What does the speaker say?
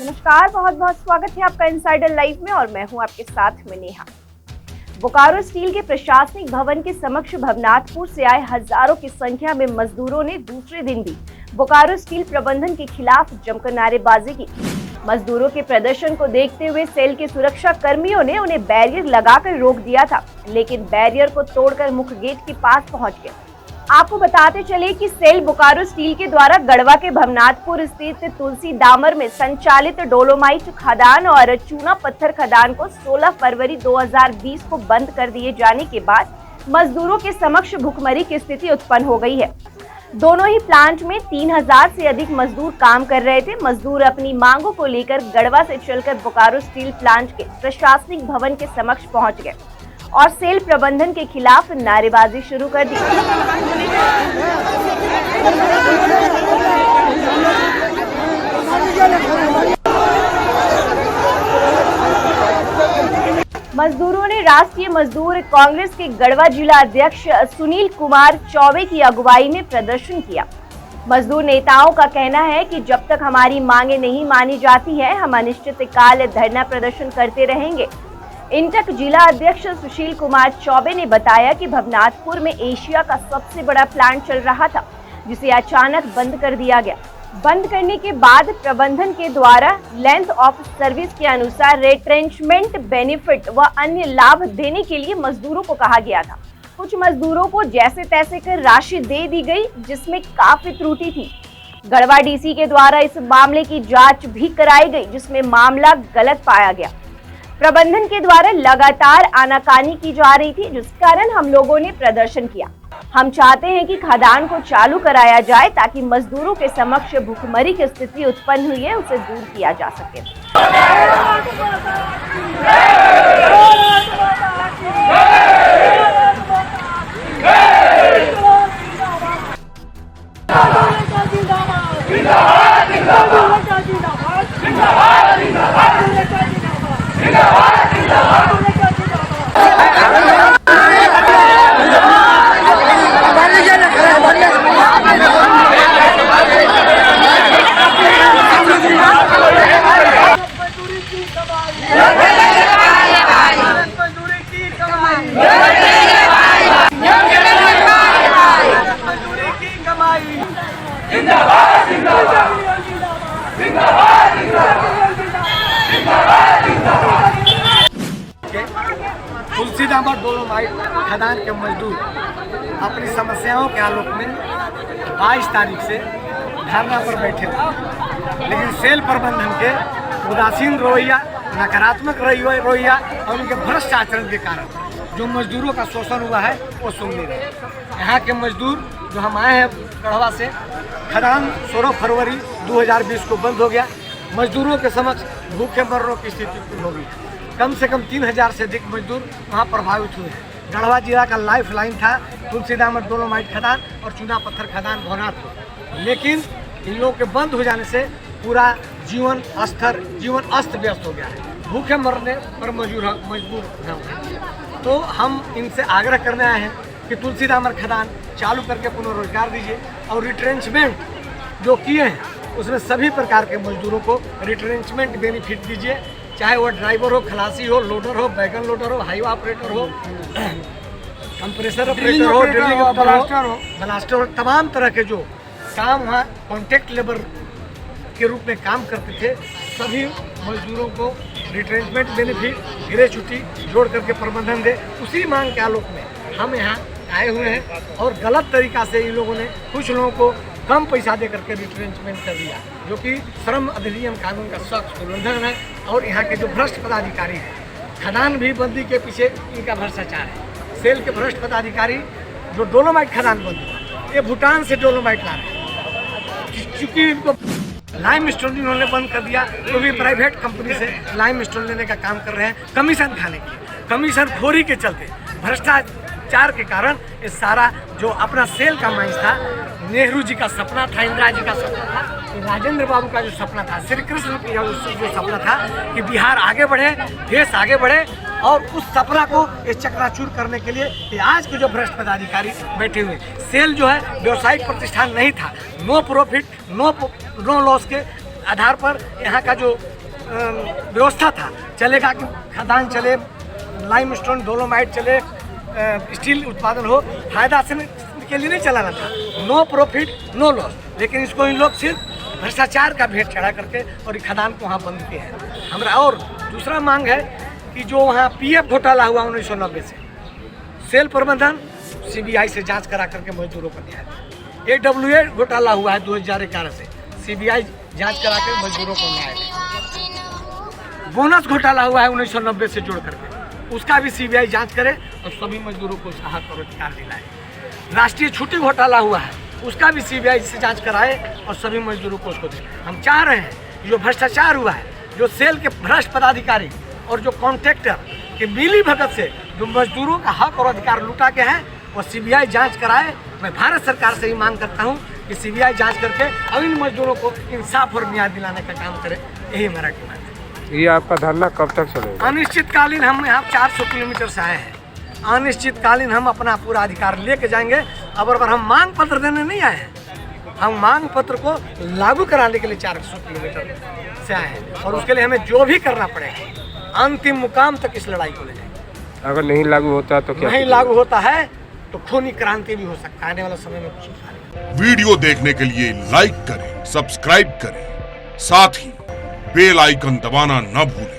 नमस्कार, बहुत बहुत स्वागत है आपका इनसाइडर लाइव में और मैं हूं आपके साथ में नेहा। बोकारो स्टील के प्रशासनिक भवन के समक्ष भवनाथपुर से आए हजारों की संख्या में मजदूरों ने दूसरे दिन भी बोकारो स्टील प्रबंधन के खिलाफ जमकर नारेबाजी की। मजदूरों के प्रदर्शन को देखते हुए सेल के सुरक्षा कर्मियों ने उन्हें बैरियर लगाकर रोक दिया था, लेकिन बैरियर को तोड़कर मुख्य गेट के पास पहुंच गए। आपको बताते चले कि सेल बोकारो स्टील के द्वारा गढ़वा के भवनाथपुर स्थित तुलसी दामर में संचालित डोलोमाइट खदान और चूना पत्थर खदान को 16 फरवरी 2020 को बंद कर दिए जाने के बाद मजदूरों के समक्ष भूखमरी की स्थिति उत्पन्न हो गई है। दोनों ही प्लांट में 3000 से अधिक मजदूर काम कर रहे थे। मजदूर अपनी मांगों को लेकर गढ़वा से चलकर बोकारो स्टील प्लांट के प्रशासनिक भवन के समक्ष पहुंच गए और सेल प्रबंधन के खिलाफ नारेबाजी शुरू कर दी। मजदूरों ने राष्ट्रीय मजदूर कांग्रेस के गढ़वा जिला अध्यक्ष सुनील कुमार चौबे की अगुवाई में प्रदर्शन किया। मजदूर नेताओं का कहना है कि जब तक हमारी मांगे नहीं मानी जाती है, हम अनिश्चितकाल धरना प्रदर्शन करते रहेंगे। इंटक जिला अध्यक्ष सुशील कुमार चौबे ने बताया कि भवनाथपुर में एशिया का सबसे बड़ा प्लांट चल रहा था, जिसे अचानक बंद कर दिया गया। बंद करने के बाद प्रबंधन के द्वारा लेंथ ऑफ सर्विस के अनुसार रिट्रेंचमेंट बेनिफिट व अन्य लाभ देने के लिए मजदूरों को कहा गया था। कुछ मजदूरों को जैसे तैसे कर राशि दे दी गई, जिसमें काफी त्रुटि थी। गढ़वा डीसी के द्वारा इस मामले की जांच भी कराई गई, जिसमें मामला गलत पाया गया। प्रबंधन के द्वारा लगातार आनाकानी की जा रही थी, जिस कारण हम लोगों ने प्रदर्शन किया। हम चाहते हैं कि खदान को चालू कराया जाए ताकि मजदूरों के समक्ष भूखमरी की स्थिति उत्पन्न हुई है उसे दूर किया जा सके। तुलसी दामर डोलोमाइट खदान के मजदूर अपनी समस्याओं के आलोक में 22 तारीख से धरना पर बैठे थे, लेकिन सेल प्रबंधन के उदासीन रवैया, नकारात्मक रवैया और उनके भ्रष्ट आचरण के कारण जो मजदूरों का शोषण हुआ है वो सुन नहीं रहे। यहाँ के मजदूर जो हम आए हैं गढ़वा से, खदान 16 फरवरी 2020 को बंद हो गया। मजदूरों के समक्ष भूखे मरने की स्थिति हो गई। कम से कम 3000 से अधिक मजदूर वहाँ प्रभावित हुए हैं। गढ़वा जिला का लाइफ लाइन था तुलसी दामर डोलोमाइट खदान और चूना पत्थर खदान भवनाथपुर, लेकिन इन लोगों के बंद हो जाने से पूरा जीवन अस्त व्यस्त हो गया है। भूखे मरने पर मजबूर न हो। तो हम इनसे आग्रह करने आए हैं कि तुलसी दामर खदान चालू करके पुनर्रोजगार दीजिए और रिट्रेंचमेंट जो किए हैं उसमें सभी प्रकार के मजदूरों को रिट्रेंचमेंट बेनिफिट दीजिए, चाहे वो ड्राइवर हो, खलासी हो, लोडर हो, बैगन लोडर हो, हाईवे ऑपरेटर हो, कंप्रेसर ऑपरेटर हो, ड्रिलिंग ऑपरेटर हो, ब्लास्टर हो, तमाम तरह के जो काम वहाँ कॉन्ट्रैक्ट लेबर के रूप में काम करते थे, सभी मजदूरों को रिट्रेंचमेंट बेनिफिट, ग्रेच्युटी जोड़ करके प्रबंधन दे। उसी मांग के आलोक में हम यहाँ आए हुए हैं और गलत तरीका से इन लोगों ने कुछ लोगों को कम पैसा दे करके रिट्रेंचमेंट कर दिया, जो कि श्रम अधिनियम कानून का सख्त उल्लंघन है। और यहाँ के जो भ्रष्ट पदाधिकारी हैं, खदान भी बंदी के पीछे इनका भ्रष्टाचार है। सेल के भ्रष्ट पदाधिकारी जो डोलोमाइट खदान बंद हुआ, ये भूटान से डोलोमाइट ला रहे हैं, चूँकि इनको लाइम स्टोन इन्होंने बंद कर दिया, तो भी प्राइवेट कंपनी से लाइम स्टोन लेने का काम कर रहे हैं कमीशन खाने के लिए। कमीशन खोरी के चलते, भ्रष्टाचार के कारण ये सारा जो अपना सेल का माइंस था, नेहरू जी का सपना था, इंदिरा जी का सपना था, राजेंद्र बाबू का जो सपना था, श्री कृष्ण का जो सपना था कि बिहार आगे बढ़े, देश आगे बढ़े, और उस सपना को ये चकनाचूर करने के लिए ये आज के जो भ्रष्ट पदाधिकारी बैठे हुए। सेल जो है व्यवसायिक प्रतिष्ठान नहीं था, नो प्रॉफिट नो लॉस के आधार पर यहाँ का जो व्यवस्था था चलेगा कि खदान चले, लाइमस्टोन डोलोमाइट चले, स्टील उत्पादन हो, फायदा से के लिए नहीं चलाना था। No profit no loss. लेकिन इसको इन लोग सिर्फ भ्रष्टाचार का भेंट चढ़ा करके और ये खदान को वहाँ बंद किए हैं। हमारा और दूसरा मांग है कि जो वहाँ PF घोटाला हुआ 1990 से, सेल प्रबंधन CBI से जांच करा करके मजदूरों को दिया है। AWA घोटाला हुआ है 2011 से, CBI जांच करा कर मजदूरों को न्याय दे। बोनस घोटाला हुआ है 1990 से जोड़ करके, उसका भी CBI जांच करे और सभी मजदूरों को हक और अधिकार दिलाए। राष्ट्रीय छुट्टी घोटाला हुआ है, उसका भी CBI से जांच कराए और सभी मजदूरों को उसको दे। हम चाह रहे हैं जो भ्रष्टाचार हुआ है, जो सेल के भ्रष्ट पदाधिकारी और जो कॉन्ट्रैक्टर के मिली भगत से जो मजदूरों का हक और अधिकार लूटा गया है, और CBI जांच कराए। मैं भारत सरकार से ही मांग करता हूं कि CBI जांच करके अब इन मजदूरों को इंसाफ और न्याय दिलाने का काम करे। यही हमारा डिमांड है। ये आपका धरना कब तक चलेगा? अनिश्चितकालीन हम यहाँ 400 किलोमीटर से आए हैं। अनिश्चितकालीन हम अपना पूरा अधिकार लेके जाएंगे। अब अगर हम मांग पत्र देने नहीं आए हैं, हम मांग पत्र को लागू कराने के लिए 400 किलोमीटर से आए हैं और उसके लिए हमें जो भी करना पड़ेगा अंतिम मुकाम तक इस लड़ाई को ले जाएंगे। अगर नहीं लागू होता तो क्या? नहीं लागू होता है तो खूनी क्रांति भी हो सकता है आने वाला समय में। कुछ वीडियो देखने के लिए लाइक करें, सब्सक्राइब करें, साथ ही बेल आइकन दबाना न भूलें।